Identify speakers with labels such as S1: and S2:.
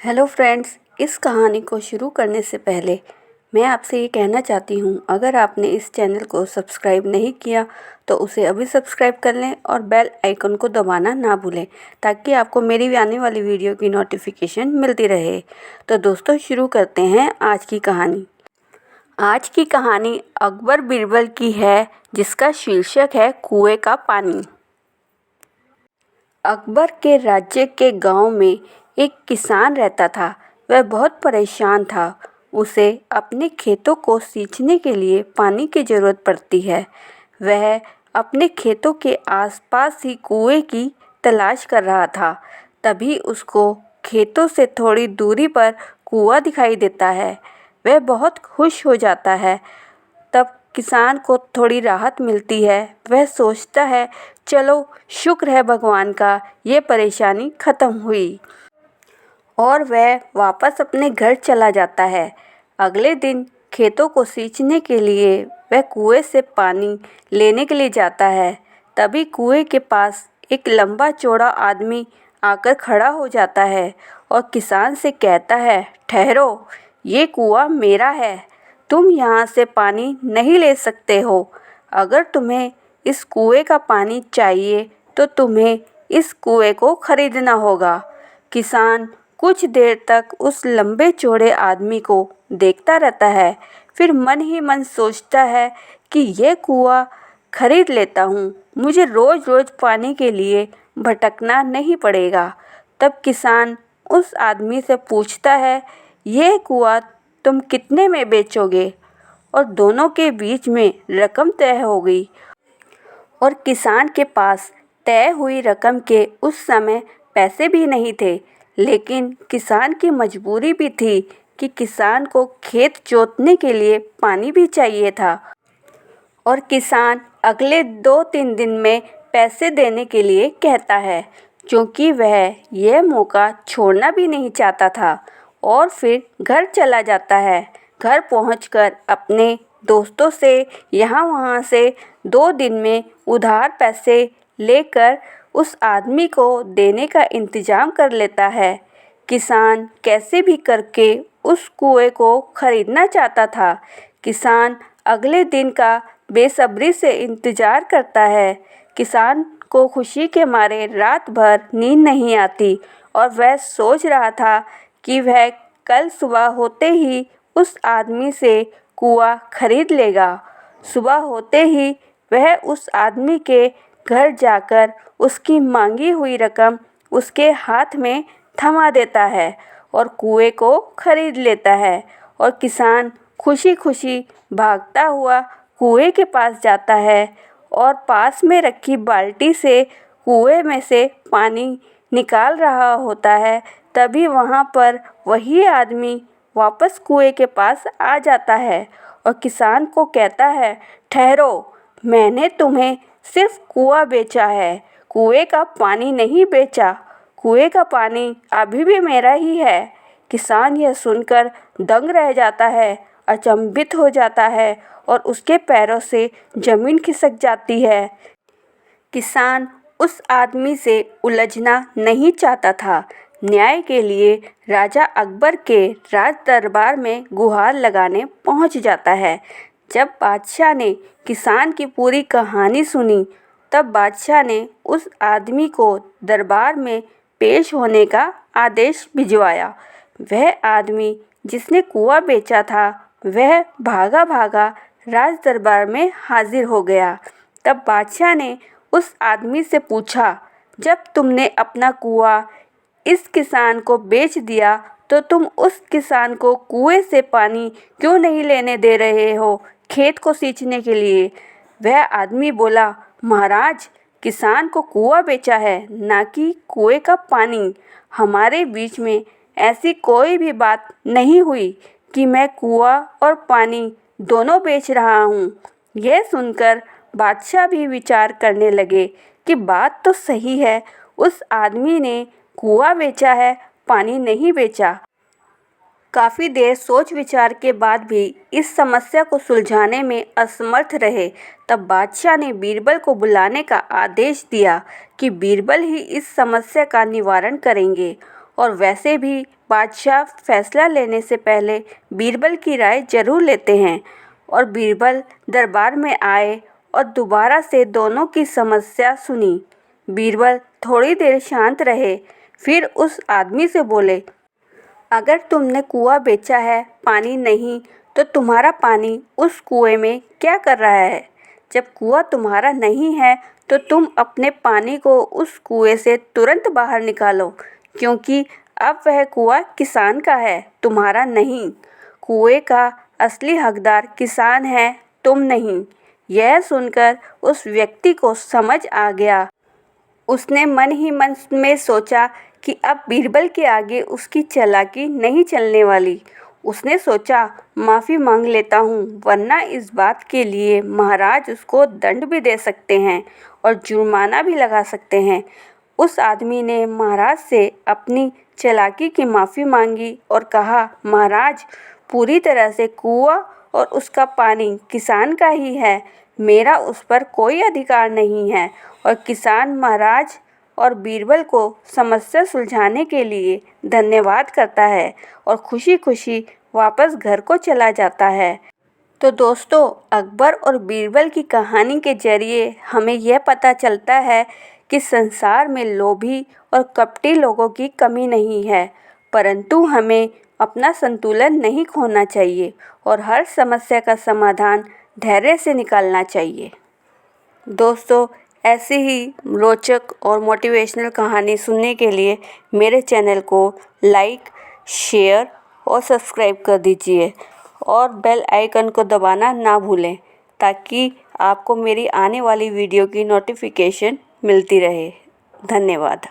S1: Hello friends, इस कहानी को शुरू करने से पहले मैं आपसे ये कहना चाहती हूँ, अगर आपने इस चैनल को सब्सक्राइब नहीं किया तो उसे अभी सब्सक्राइब कर लें और बेल आइकन को दबाना ना भूलें ताकि आपको मेरी आने वाली वीडियो की नोटिफिकेशन मिलती रहे। तो दोस्तों, शुरू करते हैं आज की कहानी। आज की कहानी अकबर बीरबल की है, जिसका शीर्षक है कुएं का पानी। अकबर के राज्य के गांव में एक किसान रहता था। वह बहुत परेशान था। उसे अपने खेतों को सींचने के लिए पानी की ज़रूरत पड़ती है। वह अपने खेतों के आसपास ही कुएं की तलाश कर रहा था। तभी उसको खेतों से थोड़ी दूरी पर कुआं दिखाई देता है। वह बहुत खुश हो जाता है। तब किसान को थोड़ी राहत मिलती है। वह सोचता है, चलो शुक्र है भगवान का, ये परेशानी ख़त्म हुई। और वह वापस अपने घर चला जाता है। अगले दिन खेतों को सींचने के लिए वह कुएं से पानी लेने के लिए जाता है। तभी कुएं के पास एक लंबा चौड़ा आदमी आकर खड़ा हो जाता है और किसान से कहता है, ठहरो, ये कुआं मेरा है। तुम यहाँ से पानी नहीं ले सकते हो। अगर तुम्हें इस कुएं का पानी चाहिए तो तुम्हें इस कुएं को खरीदना होगा। किसान कुछ देर तक उस लंबे चौड़े आदमी को देखता रहता है। फिर मन ही मन सोचता है कि यह कुआं खरीद लेता हूँ, मुझे रोज़ रोज़ पानी के लिए भटकना नहीं पड़ेगा। तब किसान उस आदमी से पूछता है, यह कुआं तुम कितने में बेचोगे? और दोनों के बीच में रकम तय हो गई। और किसान के पास तय हुई रकम के उस समय पैसे भी नहीं थे, लेकिन किसान की मजबूरी भी थी कि किसान को खेत जोतने के लिए पानी भी चाहिए था। और किसान अगले 2-3 दिन में पैसे देने के लिए कहता है, क्योंकि वह यह मौका छोड़ना भी नहीं चाहता था। और फिर घर चला जाता है। घर पहुंचकर अपने दोस्तों से यहाँ वहाँ से 2 दिन में उधार पैसे लेकर उस आदमी को देने का इंतज़ाम कर लेता है। किसान कैसे भी करके उस कुएं को खरीदना चाहता था। किसान अगले दिन का बेसब्री से इंतज़ार करता है। किसान को खुशी के मारे रात भर नींद नहीं आती और वह सोच रहा था कि वह कल सुबह होते ही उस आदमी से कुआं खरीद लेगा। सुबह होते ही वह उस आदमी के घर जाकर उसकी मांगी हुई रकम उसके हाथ में थमा देता है और कुएं को खरीद लेता है। और किसान खुशी खुशी भागता हुआ कुएं के पास जाता है और पास में रखी बाल्टी से कुएं में से पानी निकाल रहा होता है। तभी वहाँ पर वही आदमी वापस कुएं के पास आ जाता है और किसान को कहता है, ठहरो, मैंने तुम्हें सिर्फ कुआं बेचा है, कुएं का पानी नहीं बेचा। कुएं का पानी अभी भी मेरा ही है। किसान यह सुनकर दंग रह जाता है, अचंभित हो जाता है और उसके पैरों से ज़मीन खिसक जाती है। किसान उस आदमी से उलझना नहीं चाहता था। न्याय के लिए राजा अकबर के राज दरबार में गुहार लगाने पहुंच जाता है। जब बादशाह ने किसान की पूरी कहानी सुनी, तब बादशाह ने उस आदमी को दरबार में पेश होने का आदेश भिजवाया। वह आदमी जिसने कुआं बेचा था, वह भागा भागा राज दरबार में हाजिर हो गया। तब बादशाह ने उस आदमी से पूछा, जब तुमने अपना कुआं इस किसान को बेच दिया तो तुम उस किसान को कुएं से पानी क्यों नहीं लेने दे रहे हो खेत को सींचने के लिए? वह आदमी बोला, महाराज, किसान को कुआं बेचा है, ना कि कुएं का पानी। हमारे बीच में ऐसी कोई भी बात नहीं हुई कि मैं कुआं और पानी दोनों बेच रहा हूँ। यह सुनकर बादशाह भी विचार करने लगे कि बात तो सही है, उस आदमी ने कुआं बेचा है, पानी नहीं बेचा। काफ़ी देर सोच विचार के बाद भी इस समस्या को सुलझाने में असमर्थ रहे। तब बादशाह ने बीरबल को बुलाने का आदेश दिया कि बीरबल ही इस समस्या का निवारण करेंगे। और वैसे भी बादशाह फैसला लेने से पहले बीरबल की राय जरूर लेते हैं और बीरबल दरबार में आए और दोबारा से दोनों की समस्या सुनी। बीरबल थोड़ी देर शांत रहे, फिर उस आदमी से बोले, अगर तुमने कुआं बेचा है, पानी नहीं, तो तुम्हारा पानी उस कुएं में क्या कर रहा है? जब कुआं तुम्हारा नहीं है तो तुम अपने पानी को उस कुएं से तुरंत बाहर निकालो, क्योंकि अब वह कुआं किसान का है, तुम्हारा नहीं। कुएं का असली हकदार किसान है, तुम नहीं। यह सुनकर उस व्यक्ति को समझ आ गया। उसने मन ही मन में सोचा कि अब बीरबल के आगे उसकी चालाकी नहीं चलने वाली। उसने सोचा, माफ़ी मांग लेता हूँ, वरना इस बात के लिए महाराज उसको दंड भी दे सकते हैं और जुर्माना भी लगा सकते हैं। उस आदमी ने महाराज से अपनी चालाकी की माफ़ी मांगी और कहा, महाराज, पूरी तरह से कुआं और उसका पानी किसान का ही है, मेरा उस पर कोई अधिकार नहीं है। और किसान महाराज और बीरबल को समस्या सुलझाने के लिए धन्यवाद करता है और खुशी खुशी वापस घर को चला जाता है। तो दोस्तों, अकबर और बीरबल की कहानी के जरिए हमें यह पता चलता है कि संसार में लोभी और कपटी लोगों की कमी नहीं है, परंतु हमें अपना संतुलन नहीं खोना चाहिए और हर समस्या का समाधान धैर्य से निकालना चाहिए। दोस्तों, ऐसी ही रोचक और मोटिवेशनल कहानी सुनने के लिए मेरे चैनल को लाइक, शेयर और सब्सक्राइब कर दीजिए और बेल आइकन को दबाना ना भूलें, ताकि आपको मेरी आने वाली वीडियो की नोटिफिकेशन मिलती रहे। धन्यवाद।